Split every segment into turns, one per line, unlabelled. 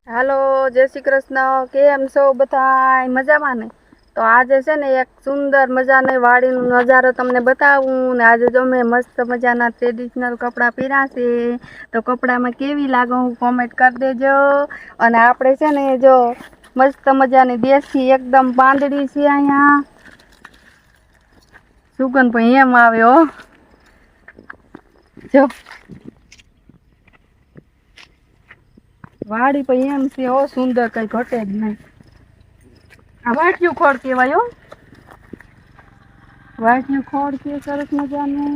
હાલો, જય શ્રી કૃષ્ણ. કેમ છો બધા? મજામાં ને? તો આજે છે ને એક સુંદર મજાની વાડીનો નજારો તમને બતાવું ને આજે જો મેં મસ્ત મજાના ટ્રેડિશનલ કપડાં પહેર્યા છે. તો કપડામાં કેવી લાગો હું કોમેન્ટ કરી દેજો. અને આપણે છે ને જો મસ્ત મજાની દેશી એકદમ પાંદડી છે અહીંયા. સુગંધ પણ એમ આવ્યો જો વાડી પણ એમ છે. ઓ સુંદર, કઈ ઘટે જ નહીં. આ વાટ્યું ખોળ કહેવાય. વાટ્યું ખોળ છે સરસ મજાનું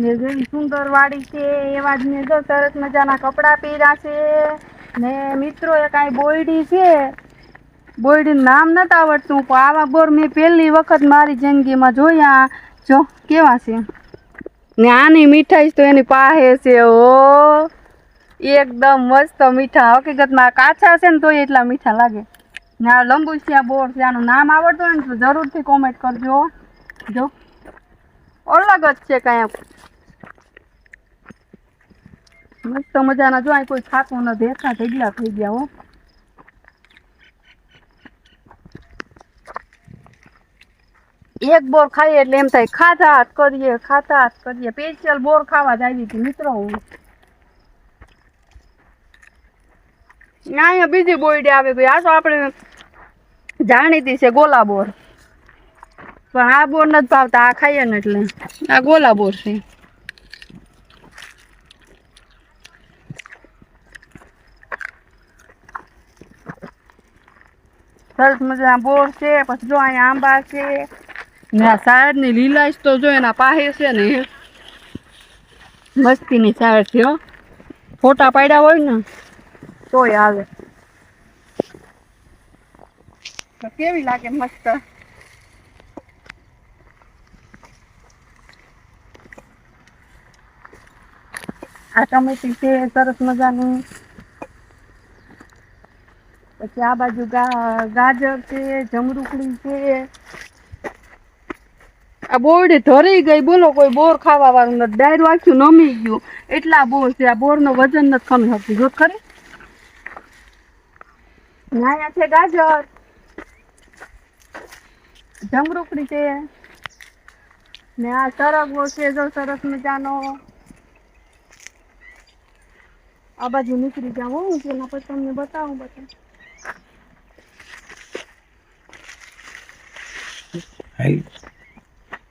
ને જેવી સુંદર વાડી છે એવા જ ને જો સરસ મજાના કપડા પહેર્યા છે. ને મિત્રો એક આ બોયડી છે, બોયડીનું નામ નથી આવડતું પણ આવા બોર મેં પહેલી વખત મારી જિંદગીમાં જોયા. જો કેવા છે ને આની મીઠાઈ તો એની પાસે છે. ઓ એકદમ મસ્ત મીઠા, હકીકતમાં કાચા છે ને તોય એટલા મીઠા લાગે. ને આ લંબુસિયા બોર છે, આનું નામ આવડતું હોય ને તો જરૂરથી કોમેન્ટ કરજો. જો અલગ જ છે કાંઈક મસ્ત મજાના. જો અહીં કોઈ ખાતું નથી, એટલા ઢગલા થઈ ગયા. હો એક બોર ખાઈએ એટલે એમ થાય ખાતા જ કરીએ, ખાતા જ કરીએ. સ્પેશિયલ બોર ખાવા જ આવી હતી મિત્રો. અહીંયા બીજી બોયડી આવી ગઈ. આ તો આપણે જાણીતી છે ગોલા બોર, પણ આ બોર નથી ભાવતા. આ ખાઈએ ને એટલે આ ગોલા બોર છે. સરસ મજાના બોર છે. પછી જો અહીંયા આંબા છે ને આ સાયડની લીલાશ તો જો એના પાસે છે ને મસ્તીની સાયડ છે. ફોટા પાડ્યા હોય ને તોય આવે. તો કેવી લાગે? મસ્ત. આ ટમેટી છે સરસ મજાનું. પછી આ બાજુ ગાજર છે, જમરૂખડી છે. આ બોરડી ધરી ગઈ બોલો, કોઈ બોર ખાવા વાળું નથી. ડાયરું આખ્યું નમી ગયું, એટલા બોર છે. આ બોર નો વજન નથી ખમી શકતું. જો ખરી અહીંયા છે ગાજર, જમરૂખડી છે ને આ સરગવો છે જો સરસ મજાનો. આ બાજુ નીકળી જાવ હું તેના પછી તમને બતાવું બધું.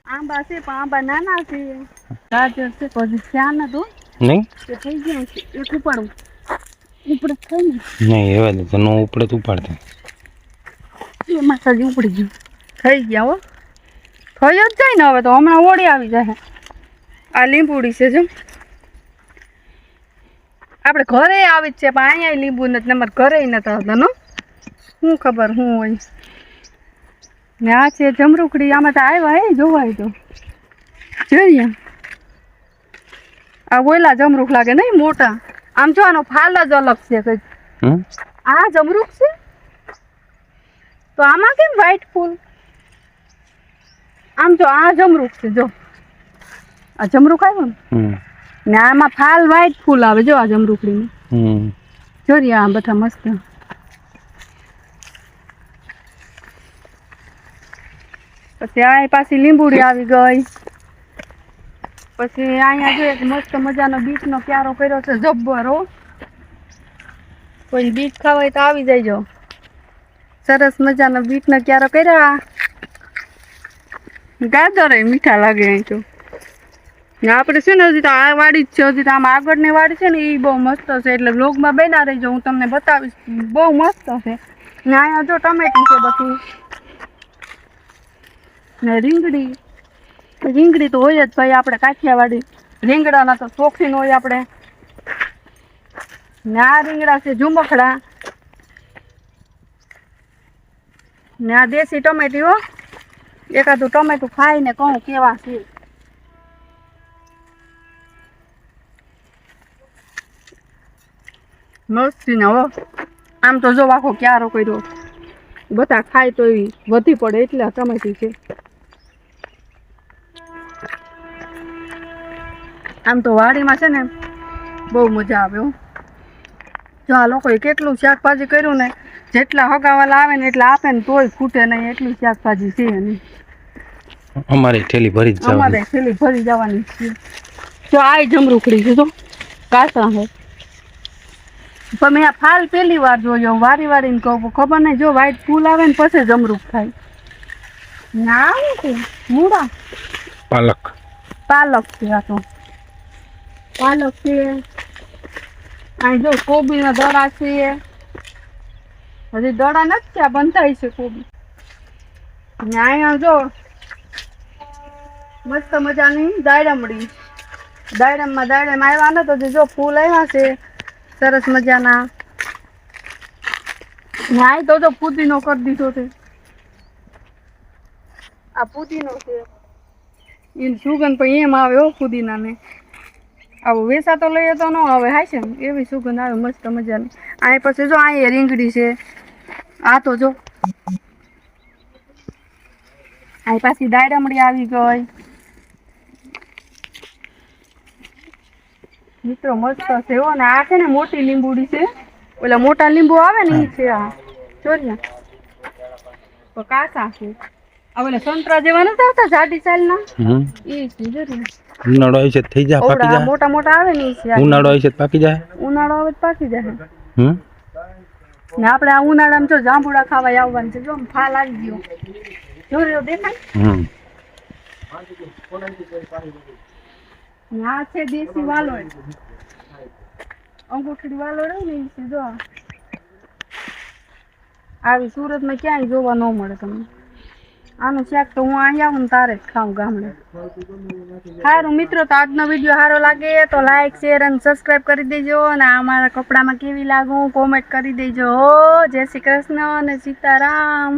આંબા છે પણ આંબા નાના છે. ગાજર છે પછી ધ્યાન હતું નહીં કે થઈ ગયા છે. એક ઉપાડું ઉપડે થાય ને નહીં એવા દે તો નો ઉપડે તો ઉપાડતા એમાં સજી ઉપડી ગયું. થઈ ગયા હો, થઈ જ જાય ને. હવે તો હમણાં ઓળી આવી જાય. આ લીંબુડી છે જો આપણે ઘરે આવી જ છે પણ અહીંયા લીંબુ નથી. અમારે ઘરે નથી આવતા નો, શું ખબર શું હોય. ને આ છે જમરૂખડી. આમાં તો આવ્યા હે જોવાય તો જોઈએ. આ ઓલા જમરૂખ લાગે નહીં મોટા. આમ જો આનો ફાલ જ અલગ છે કંઈક. આ જમરૂખ છે તો આમાં કેમ વ્હાઈટ ફૂલ? આમ જો આ જમરૂખ છે. જો આ જમરૂખ આવ્યો ને આમાં ફાલ વ્હાઈટ ફૂલ આવે. જો આ જમરૂખડીમાં જોરી આ બધા મસ્ત. પછી આ પાછી લીંબુડી આવી ગઈ. પછી અહીંયા જોઈએ મસ્ત મજાનો બીટનો ક્યારો કર્યો છે જબ્બર. હો કોઈ બીટ ખાવાય તો આવી જાય. સરસ મજાનો બીટનો ક્યારો કર્યા. ગાજર મીઠા લાગે. અહીં તો આપણે છે ને હજી તો આ વાડી જ છે. હજી તો આમ આગળની વાડી છે ને એ બહુ મસ્ત છે. એટલે વ્લોગમાં બના રહીજો, હું તમને બતાવીશ. બહુ મસ્ત છે. ને અહીંયા જો ટમેટું છે બધું ને રીંગણી. રીંગણી તો હોય જ ભાઈ, આપણે કાઠિયાવાડી રીંગણાના તો શોખીન હોય આપણે. ને આ રીંગણા છે ઝુમખડા ને આ દેશી ટમેટી. હો એકાદું ટમેટું ખાઈને કહું કેવા છે. મસ્તી ને. હો આમ તો જો આખો ક્યારો કર્યો. બધા ખાય તો એવી વધી પડે એટલે ટમેટી છે. આમ તો વાડીમાં છે ને બહુ મજા આવે. જો આ લોકોએ કેટલું શાકભાજી કર્યું ને, જેટલા હગાવાલા આવે ને એટલા આપે ને તોય ખૂટે નહીં, એટલું શાકભાજી છે નહીં.
અમારે થેલી ભરી જ
અમારે થેલી ભરી જવાની છે. જો આ જમરૂખડી છે, તો કાચા છે. પણ મેં આ ફાલ પહેલી વાર જોયો, વારી વારીને કહું, ખબર નહીં. જો વ્હાઈટ ફૂલ આવે ને પછી જમરૂખ થાય. ના આવે છે મૂળા
પાલક
છે. આ તો પાલક છે. અહીં જો કોબીના દડા છે. હજી દડા નથી ત્યાં બંધાય છે કોબી. ને અહીંયા જો મસ્ત મજાની દાયડમડી. દાયડમમાં આવ્યા ને તો જો ફૂલ આવ્યા છે સરસ મજાના. ને અહીં તો જો પુદીનો કરી દીધો છે. આ પુદીનો છે, એની સુગંધ પણ એમ આવે હો પુદીનાને. આવું વેસા તો લઈએ તો ન આવે, હાય છે ને એવી સુગંધ આવે મસ્ત મજાની. અહીં પછી જો અહીં રીંગડી છે. આ તો જો અહીં પાછી દાયડમડી આવી ગઈ. મિત્રો મસ્ત છે હો. ને આ છે ને મોટી લીંબુડી છે. ઓલા મોટા લીંબુ આવે ને એ છે. આ ચોરિયા તો કાચા છે. આ ઓલા સંતરા જેવા નથી આવતા જાડી સાલના, એ છે. જો
ઉનાળો આવી છે થઈ જાય, પાકી જાય.
મોટા મોટા આવે ને એ છે.
ઉનાળો આવી છે પાકી જાય.
ઉનાળો આવે તો પાકી જાય. ને આપણે આ ઉનાળામાં જો જાંબુડા ખાવા આવવાનું છે. જો ફાલ આવી ગયો, જો રહ્યો દેખાય. ને આ છે દેશી વાલોળ, અંગૂઠડી વાલોળ ને એ છે. જો આવી સુરતમાં ક્યાંય જોવા ન મળે તમને. આનું શાક તો હું અહીંયા આવું ને તારે જ ખાઉં ગામડે. સારું મિત્રો, તો આજનો વિડીયો સારો લાગે તો લાઈક શેર અને સબસ્ક્રાઈબ કરી દેજો. અને અમારા કપડામાં કેવી લાગું કોમેન્ટ કરી દેજો. જય શ્રી કૃષ્ણ અને સીતારામ.